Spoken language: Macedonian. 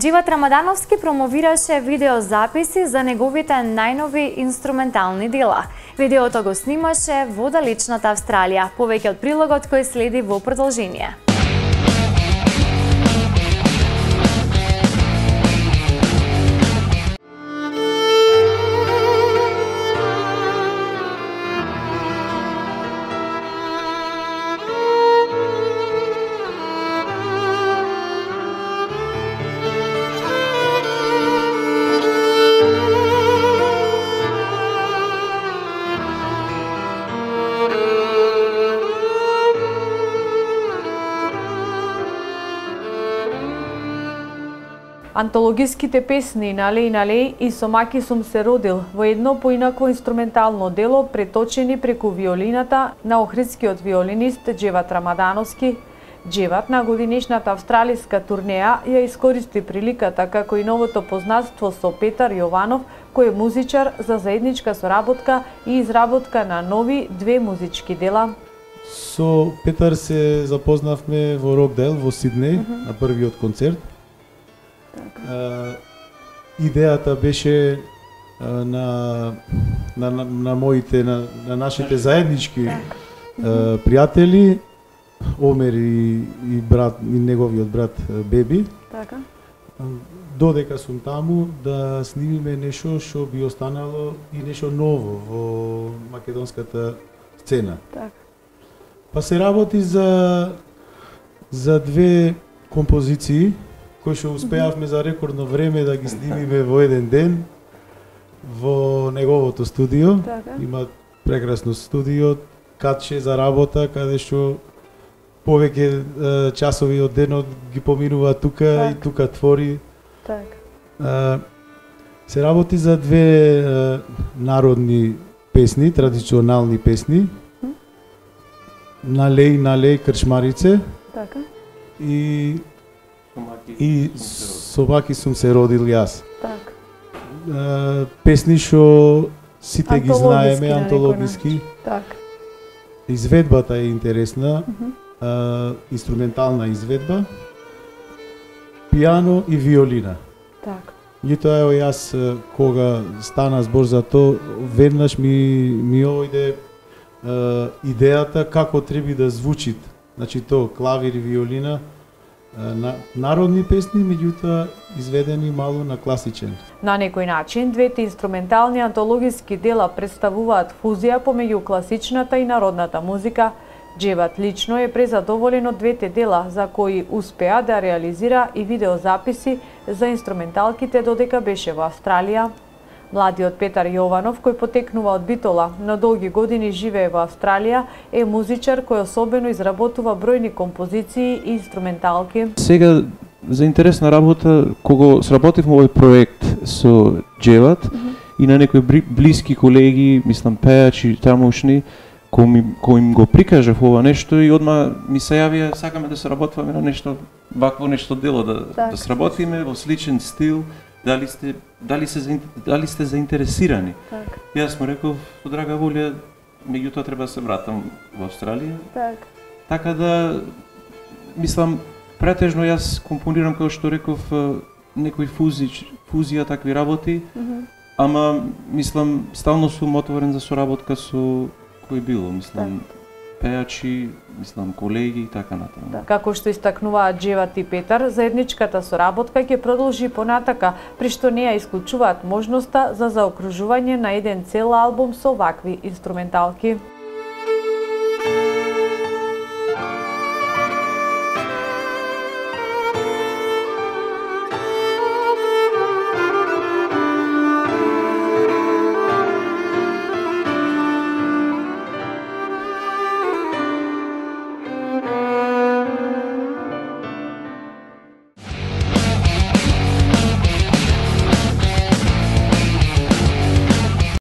Джеват Рамадановски промовираше видеозаписи за неговите најнови инструментални дела. Видеото го снимаше во далечната Австралија. Повеќе од прилогот кој следи во продолжение. Антологиските песни "Налеј, налеј" и "Со маки сум се родил" во едно поинако инструментално дело преточени преку виолината на охридскиот виолинист Джеват Рамадановски. Джеват на годинешната австралиска турнеја ја искористи приликата како и новото познанство со Петар Јованов, кој е музичар, за заедничка соработка и изработка на нови две музички дела. Со Петар се запознавме во Рокдейл во Сиднеј на првиот концерт. Идејата беше на моите, на нашите заеднички пријатели, Омер и брат, и неговиот брат Беби. Така. Додека сум таму да снимиме нешто што би останало и нешто ново во македонската сцена. Така. Па се работи за две композиции кои што успеавме за рекордно време да ги снимиме во еден ден во неговото студио. Така. Има прекрасно студио, катче за работа, каде што повеќе часови од денот ги поминува тука. Так. И тука твори. Така. Се работи за две народни песни, традиционални песни. Налеј, налеј, крчмарице. Така. И "Со маки сум се родил јас". Така. Песни што сите ги Антологиски, знаеме, на некој антологиски. Така. Изведбата е интересна, инструментална изведба, пијано и виолина. Така. Меѓутоа, ево јас кога стана збор за тоа, веднаш ми ојде идејата како треба да звучи. Значи тоа клавир и виолина, народни песни, меѓутоа изведени мало на класичен. На некој начин, двете инструментални антологиски дела представуваат фузија помеѓу класичната и народната музика. Джеват лично е презадоволен од двете дела, за кои успеа да реализира и видеозаписи за инструменталките додека беше во Австралија. Младиот Петар Јованов, кој потекнува од Битола, но долги години живее во Австралија, е музичар кој особено изработува бројни композиции и инструменталки. Сега за интересна работа, кога сработивме овој проект со Джеват и на некои блиски колеги, мислам пејачи тамошни, кој им го прикажав ова нешто и одма ми се јавија, сакаме да сработваме на нешто, вакво нешто дело, да сработиме во сличен стил. Дали сте заинтересирани? Так. Јас му реков, со драга волја, меѓутоа треба да се вратам во Австралија. Так. Така да, мислам, претежно јас компонирам, како што реков, некои фузија, такви работи, ама, мислам, стално сум отворен за соработка со кој било, мислам, пејачи, мислам, колеги и така натаму. Како што истакнуваат Джеват и Петар, заедничката соработка ќе продолжи понатака, при што не ја исклучуваат можноста за заокружување на еден цел албум со вакви инструменталки.